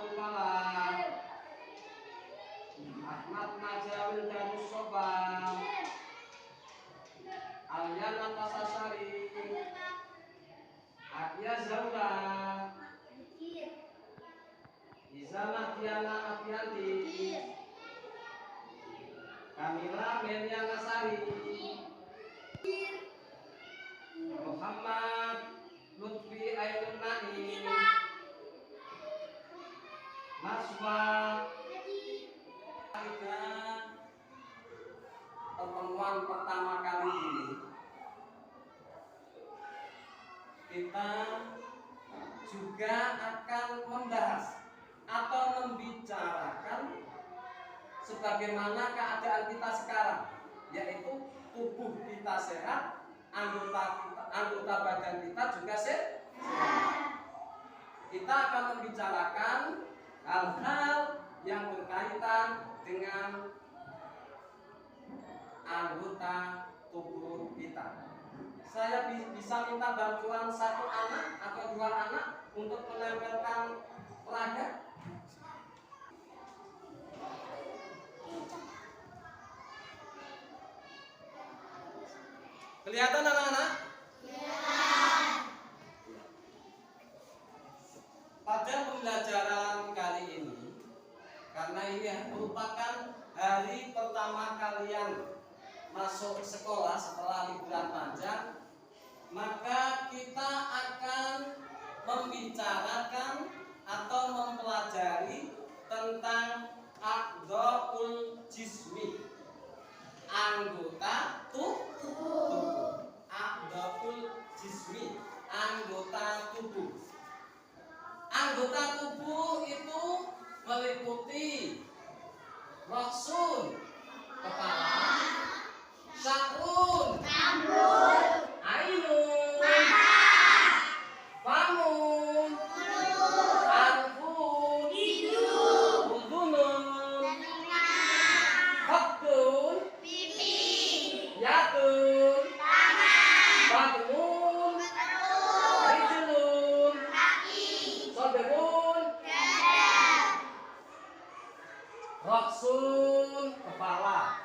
Abdul Kalam, Ahmad Najawil Darus Sobam, Alyana Tasasari, Akia Zaura, Izana Tiana Afianti, Kamila Melia Nasari, Muhammad Lutfi Ainun Naim, Naswa. Pertemuan pertama kali ini kita juga akan membahas atau membicarakan sebagaimana keadaan kita sekarang, yaitu tubuh kita sehat, anggota badan kita juga sehat. Kita akan membicarakan hal-hal yang berkaitan dengan anggota tubuh kita. Saya bisa minta bantuan satu anak atau dua anak untuk menempelkan peraga. Kelihatan anak-anak? Pada pembelajaran kali ini, karena ini merupakan hari pertama kalian masuk sekolah setelah liburan panjang, maka kita akan membicarakan atau mempelajari tentang a'dha'ul jismi, anggota tubuh. A'dha'ul jismi, anggota tubuh. Anggota tubuh itu meliputi ra'sun, kepala, sakrun, rambut, ainun, mata, famun, mulut, anfun, hidung, udhunun, khaddun, pipi, yadun, tangan, batnun, perut, rijlun, kaki, sodrun, dada. Ra'sun, kepala,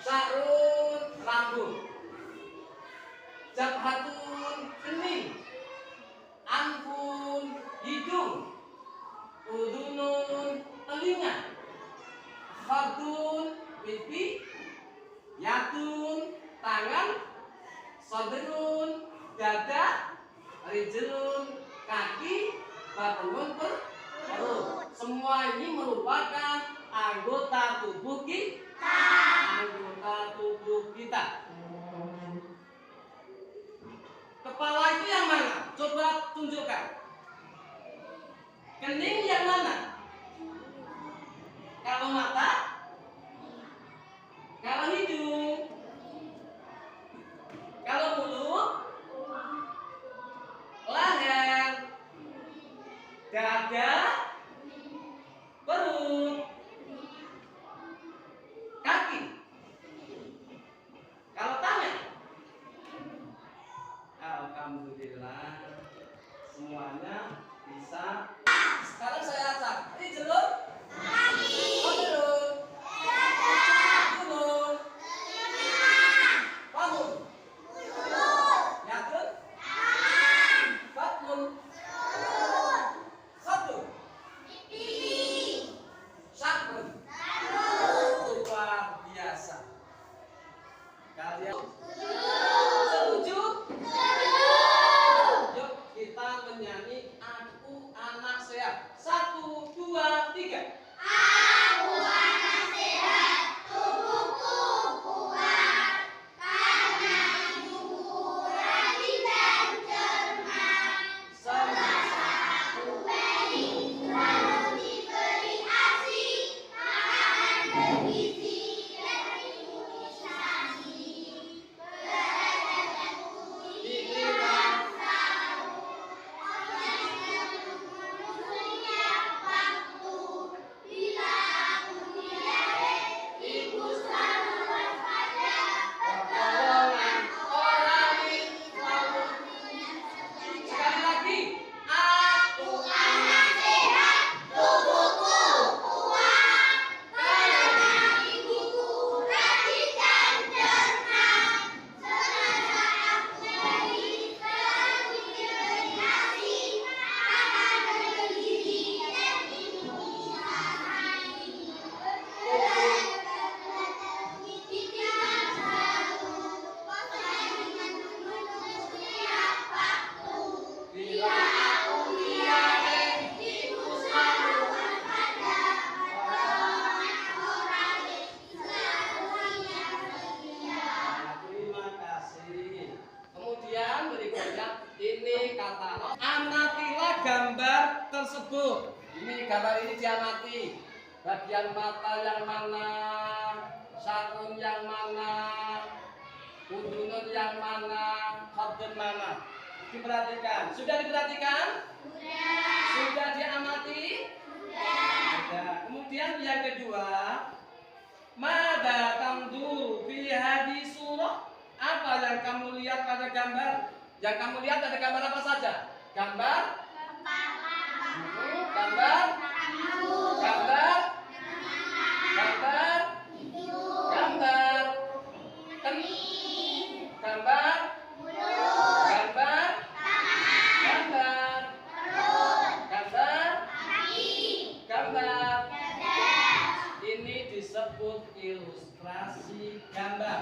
sya'run, rambut, jabhatun, kening, anfun, hidung, udhunun, telinga, khaddun, pipi, yadun, tangan, sodrun, dada, rijlun, kaki, batnun, perut. Semua ini merupakan anggota tubuh kita. Anggota tubuh kita. Kepala itu yang mana? Coba tunjukkan. Kening yang mana? Kalau mata? Kalau hidung? Kalau mulut? Leher? Dada? Perut? Kaki? Kalau tangan? Alhamdulillah, semuanya bisa. Sekarang saya acak. Ini jelur? Kaki. Jelur? Jelur? Pamun? Mulut. Yadun? tangan. Batnun? perut. Khaddun? pipi. Sya'run? rambut. Luar biasa. Kalian setuju? Yuk kita menyanyi Aku Anak Sehat. 1, 2, 3. Aku anak sehat, tubuhku kuat, karena ibuku rajin dan cermat. Semasa aku bayi, selalu diberi ASI, makanan bergizi dan imunisasi. Berat badanku dibilang selalu, orang yang menyusuinya Ini gambar ini diamati. Bagian mata yang mana, sarung yang mana, udunun yang mana, khadun mana. Diperhatikan. Sudah diperhatikan? Sudah diamati? Sudah. Kemudian yang kedua, mada tamdu fi hadhihi surah? Apa yang kamu lihat pada gambar? Yang kamu lihat ada gambar apa saja? Gambar? Gambar? Gambar? Gambar? Gambar? Gambar? Gambar? Gambar? Gambar? Gambar? Ini disebut ilustrasi gambar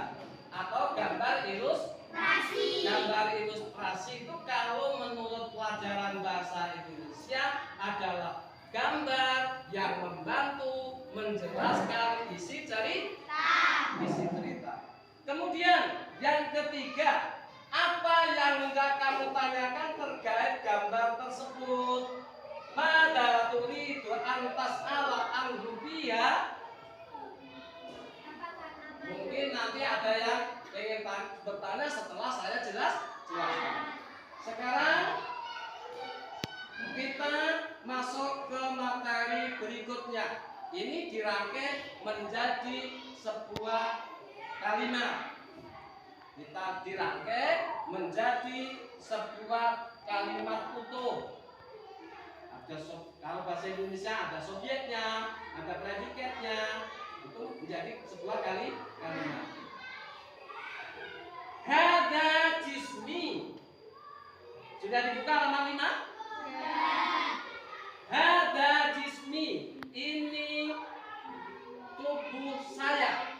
atau gambar ilustrasi. Gambar ilustrasi itu kalau menurut pelajaran bahasa Indonesia adalah gambar yang membantu menjelaskan isi cerita. Kemudian yang ketiga, apa yang hendak kamu tanyakan terkait gambar tersebut? Mada turidu antas ala anggubiya. Mungkin nanti ada yang ingin bertanya setelah saya jelaskan. Sekarang kita masuk ke materi berikutnya. Ini dirangkai menjadi sebuah kalimat. Kita dirangkai menjadi sebuah kalimat utuh. Kalau bahasa Indonesia ada subjeknya, ada predikatnya, itu menjadi sebuah kalimat. Hada jismi. Sudah dibuka halaman 5? Hada jismi. Ini tubuh saya.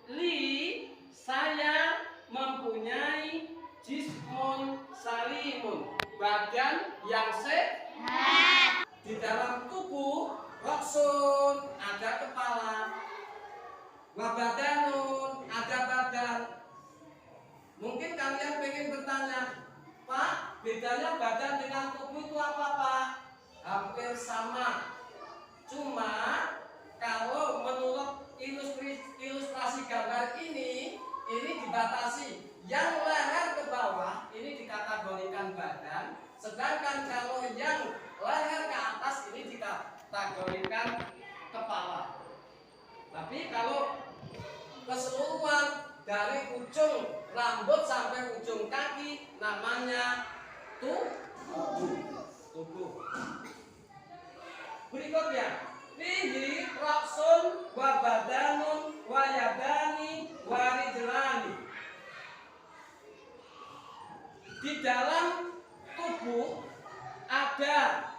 Li, saya mempunyai jismun salimun, badan yang sehat. Di dalam tubuh roksun ada kepala, wabadanun ada badan. Mungkin kalian pengen bertanya, Pak, bedanya badan dengan tubuh itu apa, Pak? Hampir sama. Cuma kalau menurut ilustrasi gambar ini dibatasi. Yang leher ke bawah ini dikategorikan badan, sedangkan kalau yang leher ke atas ini dikategorikan kepala. Tapi kalau keseluruhan dari ujung rambut sampai ujung kaki namanya tubuh. Berikutnya, fihi raksun wa badanun wa yadani wa rijlani. Di dalam tubuh ada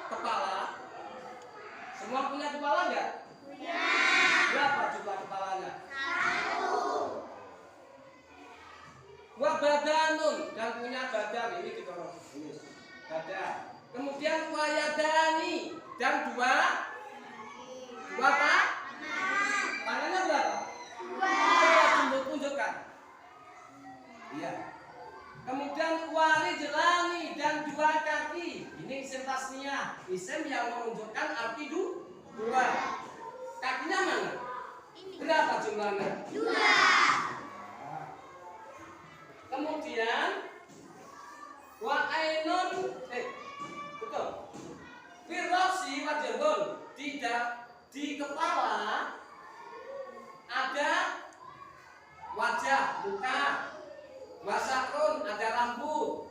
kepala. Semua punya kepala enggak? Punya. Berapa jumlah kepalanya? 1. Wa badanun, dan punya badan. Ini didorong ini. Badan. Kemudian wa yadani, dan dua apa? Tangannya berapa? 2. Tunjukkan. Iya. Kemudian wali jelani, dan 2 kaki. Ini isim tasniyah, isim yang menunjukkan arti 2. Kakinya mana? Berapa jumlahnya? 2. Kemudian wa ainun, betul. Firrosi wajahun, tidak di kepala ada wajah, muka. Wasakrun ada rambut.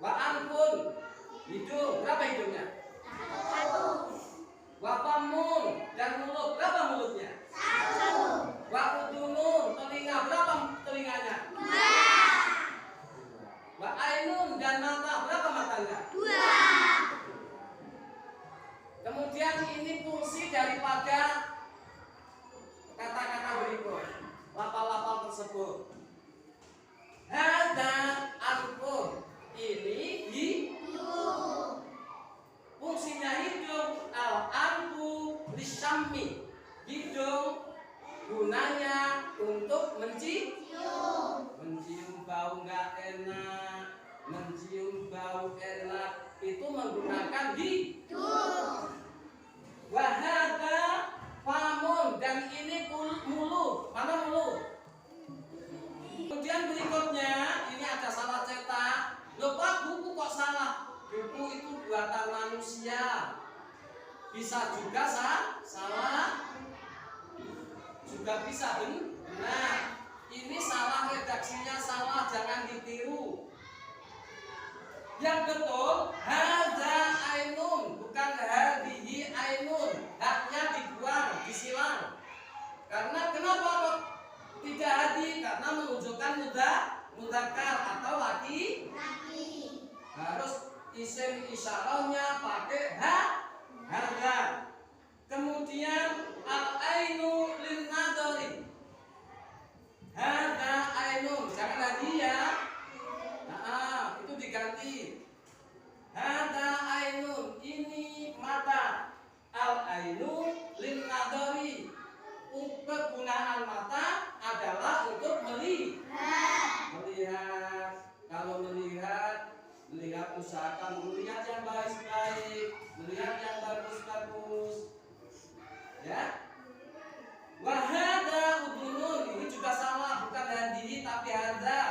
Wa anfun hidung. Berapa hidungnya? 1. Wa famun, dan mulut. Berapa mulutnya? 1. Wa udunun, telinga. Berapa telinganya? 2. Wa ainun, dan mata. Berapa matanya? 2. Kemudian ini fungsi daripada kata-kata berikut, lafal-lafal tersebut. Hada anfun, ini hidung. Fungsinya manusia. Bisa juga salah, juga bisa benar. Ini salah, redaksinya salah, jangan ditiru. Yang betul hadza ainun, bukan hadhihi ainun. Haknya dibuang, disilang. Karena kenapa kok tidak hadi? Karena menunjukkan mudzakkar atau laki. Harus isim isyarahnya pakai hadza. Kemudian al-ainu lin nadari. Hadza ainun, jangan hadi ya. Nah, itu diganti. Hadza ainun, ini mata. Al-ainu lin nadari. Kegunaan mata adalah untuk melihat. Kalau melihat usahakan melihat yang baik-baik, melihat yang bagus-bagus. Ya. Wahada udunun, ini juga salah, bukan hadi tapi hadza.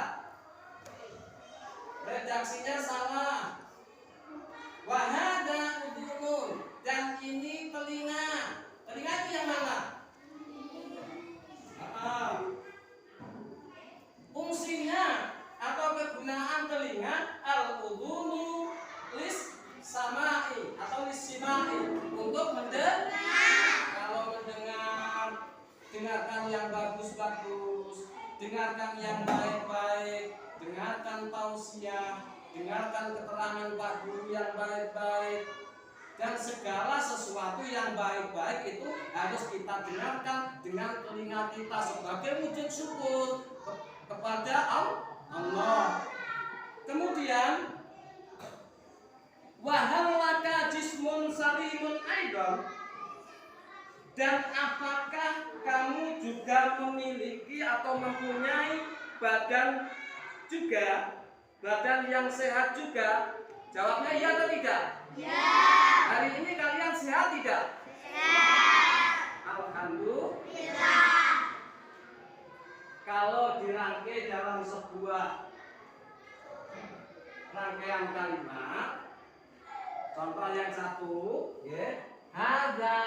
Redaksinya salah. Wahada udunun, dan ini telinga. Telinga itu yang mana? Fungsinya atau kegunaan telinga al-udhunu lis samai atau lis simai, untuk mendengar. Kalau mendengar, dengarkan yang bagus-bagus, dengarkan yang baik-baik, dengarkan tausiah, dengarkan keterangan Pak Guru yang baik-baik. Dan segala sesuatu yang baik-baik itu harus kita dengarkan dengan telinga kita sebagai wujud syukur kepada Allah. Kemudian wahalaka jismun salimun aidan, dan apakah kamu juga memiliki atau mempunyai badan juga, badan yang sehat juga? Jawabnya iya atau tidak? Ya. Hari ini kalian sehat tidak? Sehat. Alhamdulillah. Kalau dirangkai dalam sebuah rangkaian kalimat, contoh yang satu, ya, hadza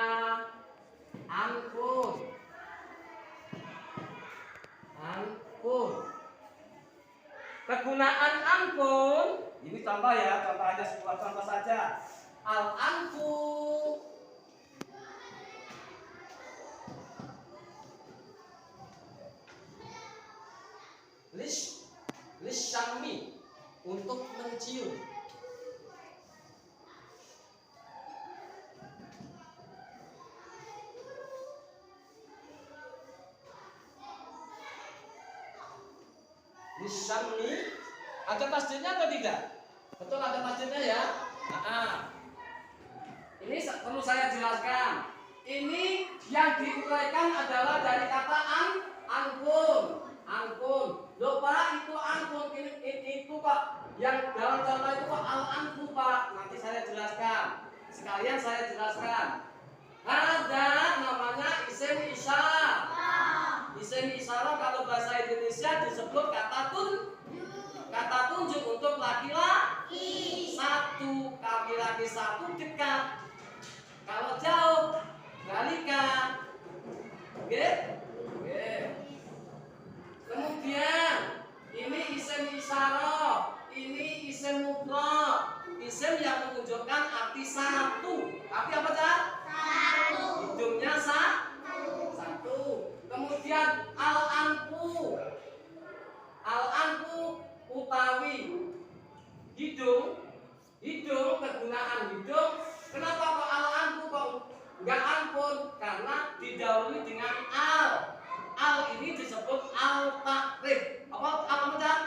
ankun. Kegunaan ankun, ini contoh ya, contoh aja, sebuah contoh saja. Al-anfu lisyami, untuk mencium. Lisyami, ada tasdidnya atau tidak? Betul, ada tasdidnya ya. Ini perlu saya jelaskan. Ini yang diuraikan adalah dari kata ankun. Loh Pak, itu ankun, itu Pak. Yang dalam contoh itu Pak, al-anfu Pak. Nanti saya jelaskan. Sekalian saya jelaskan. Hadza namanya isim isyarah. Isim isyarah kalau bahasa Indonesia disebut kata tunjuk untuk laki-laki. Satu, laki-laki satu dekat. Kalau jauh, balikan. Oke? Kemudian ini isim isyarah, ini isim mufrad, isim yang menunjukkan arti satu. Arti apa, Cak? Satu. Hidungnya satu. Kemudian al-anfu utawi hidung, kegunaan hidung. Kenapa kok al-anfu kok enggak ampun? Karena didahului dengan al. Al ini disebut al-takrif. Apa Cak?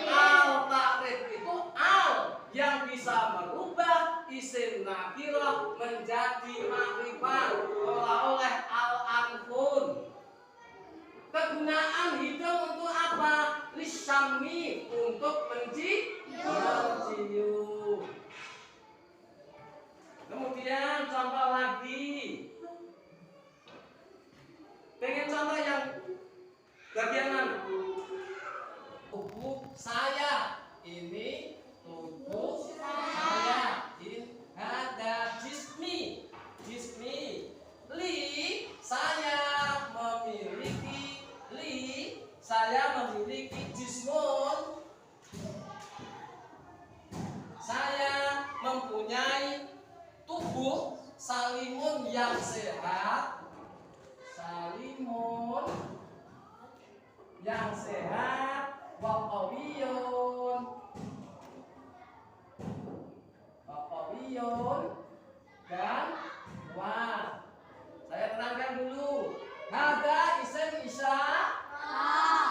Al-takrif itu al yang bisa merubah isim nakirah menjadi makrifah oleh al-anfun. Kegunaan hidung untuk apa? Lisyami, untuk mencium. Kemudian contoh lagi. Pengen contoh yang bagian mana? Tubuh saya. Ini tubuh saya. Ini mempunyai tubuh salimun yang sehat, salimun yang sehat, wa qawiyun dan kuat. Saya terangkan dulu. Hada isim isya,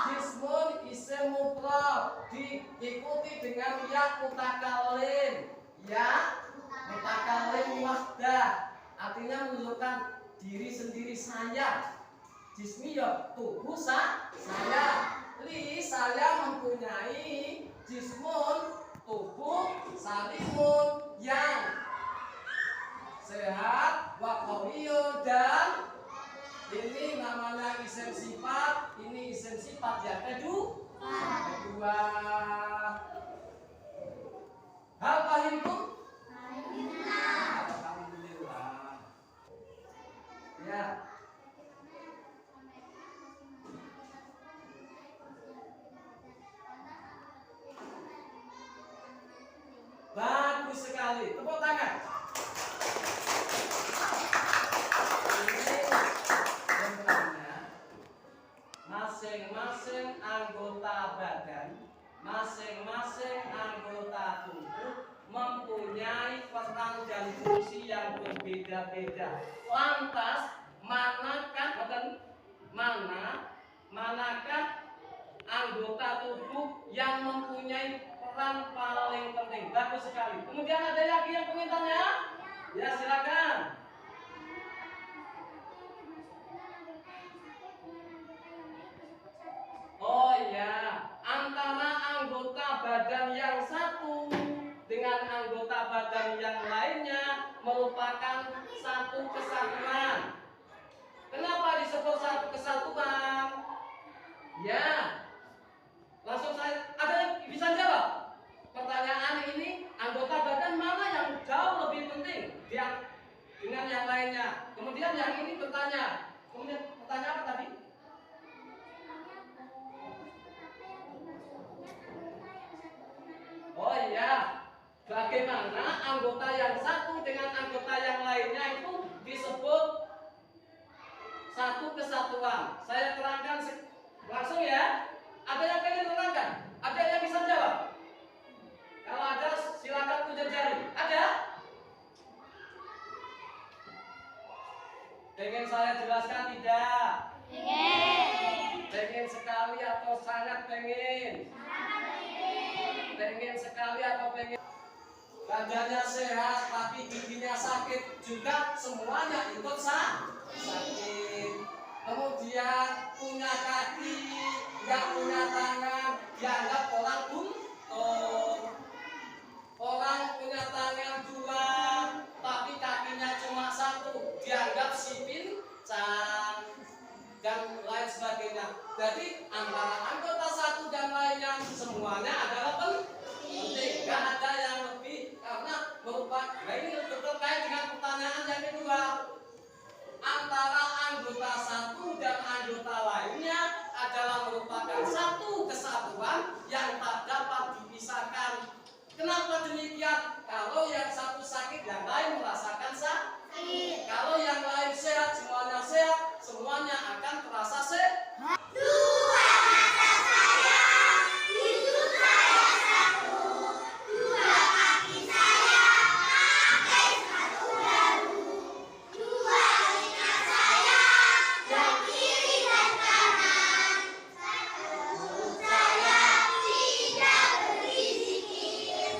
jismun isim mufrad, diikuti dengan ya mutakallim. Ya mutakallim wahdah, artinya menunjukkan diri sendiri saya. Jismi ya tubuh saya. Li saya mempunyai jismun tubuh salimun yang sehat, wa qawiyun dan ini namanya isim sifat, ini isim sifat yang kedua. Hal fahimtum? Alhamdulillah. Ya. Bagus sekali. Tepuk tangan. Masing-masing anggota badan, masing-masing anggota tubuh mempunyai peran dan fungsi yang berbeda-beda. Lantas, manakah anggota tubuh yang mempunyai peran paling penting? Bagus sekali. Kemudian ada lagi yang pengen tanya? Ya, silakan. Oh ya, antara anggota badan yang satu dengan anggota badan yang lainnya merupakan satu kesatuan. Kenapa disebut satu kesatuan? Ya, langsung ada yang bisa jawab? Pertanyaan ini, anggota badan mana yang jauh lebih penting dengan yang lainnya? Kemudian yang ini bertanya, kemudian pertanyaan apa tadi? Oh iya, bagaimana anggota yang satu dengan anggota yang lainnya itu disebut satu kesatuan? Saya terangkan langsung ya. Ada yang pengen terangkan? Ada yang bisa jawab? Kalau ada, silakan tunjuk jari. Ada? Pengen saya jelaskan tidak? Pengen sekali atau sangat pengen? Pengen sekali atau pengen? Badannya sehat tapi giginya sakit juga, semuanya ikut sakit. Kemudian punya kaki, nggak punya tangan, dianggap orang buntung. Orang punya tangan dua tapi kakinya cuma satu, dianggap si pincang dan lain sebagainya. Jadi antara anggota satu dan lainnya semuanya adalah penting. Gak ada yang lebih karena merupakan. Nah ini terkait dengan pertanyaan yang kedua. Antara anggota satu dan anggota lainnya adalah merupakan satu kesatuan yang tak dapat dipisahkan. Kenapa demikian? Kalau yang satu sakit, yang lain merasakan sakit. Kalau yang lain sehat, semuanya akan terasa sehat. Dua mata saya, hidung saya satu. Dua kaki saya, pakai sepatu baru. Dua telinga saya, yang kiri dan kanan. Mulut saya tidak berizikir.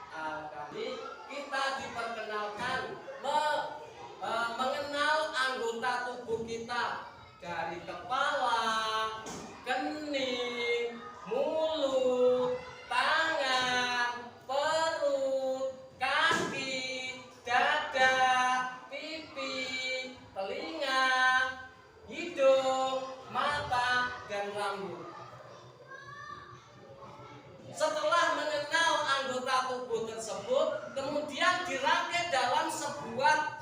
Kali kita diperkenalkan mengenal anggota tubuh kita dari kepala, kening, mulut, tangan, perut, kaki, dada, pipi, telinga, hidung, mata, dan rambut. Setelah mengenal anggota tubuh tersebut, kemudian dirangkai dalam sebuah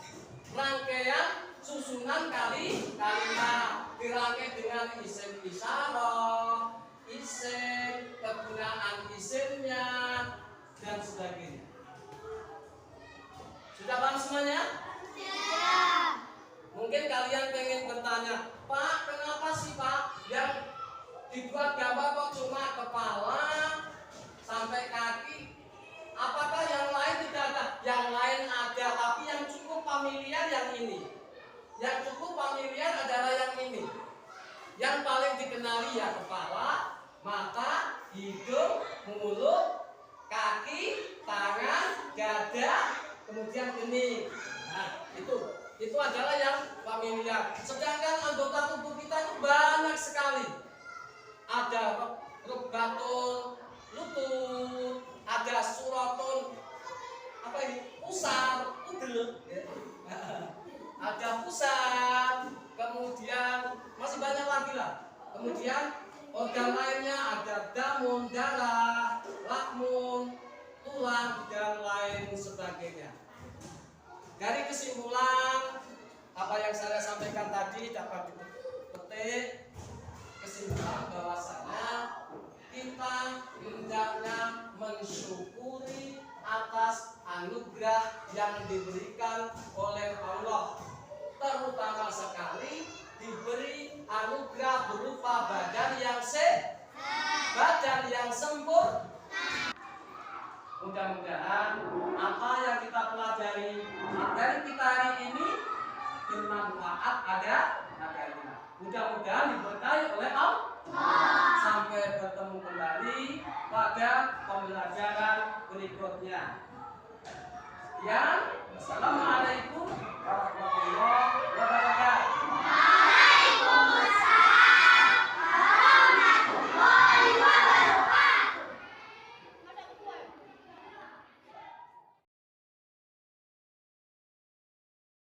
rangkaian susunan kalimat, dirangkai dengan isim isyarah, isim, kegunaan isimnya, dan sebagainya. semuanya? Mungkin kalian pengen bertanya, Pak, kenapa sih Pak yang dibuat gambar kok cuma kepala sampai kaki? Apakah yang lain tidak ada? Yang lain ada, tapi yang cukup familiar yang ini. Yang cukup familiar adalah yang ini. Yang paling dikenali ya kepala, mata, hidung, mulut, kaki, tangan, dada, kemudian kening. Nah, itu adalah yang familiar. Sedangkan anggota tubuh kita itu banyak sekali. Ada rubbatun lutut, ada suratun apa ini? Pusar, udel. Ada pusat, kemudian masih banyak lagi lah. Kemudian organ lainnya ada damun, darah, lakmun, tulang dan lain sebagainya. Dari kesimpulan apa yang saya sampaikan tadi dapat dipetik kesimpulan bahwasanya kita hendaknya mensyukuri atas anugerah yang diberikan oleh Allah, terutama sekali diberi anugerah berupa badan yang sehat, badan yang sempurna. Mudah-mudahan apa yang kita pelajari materi kita hari ini bermanfaat adanya. Mudah-mudahan diberkahi oleh Allah. Sampai bertemu kembali pada pembelajaran berikutnya. Sekian.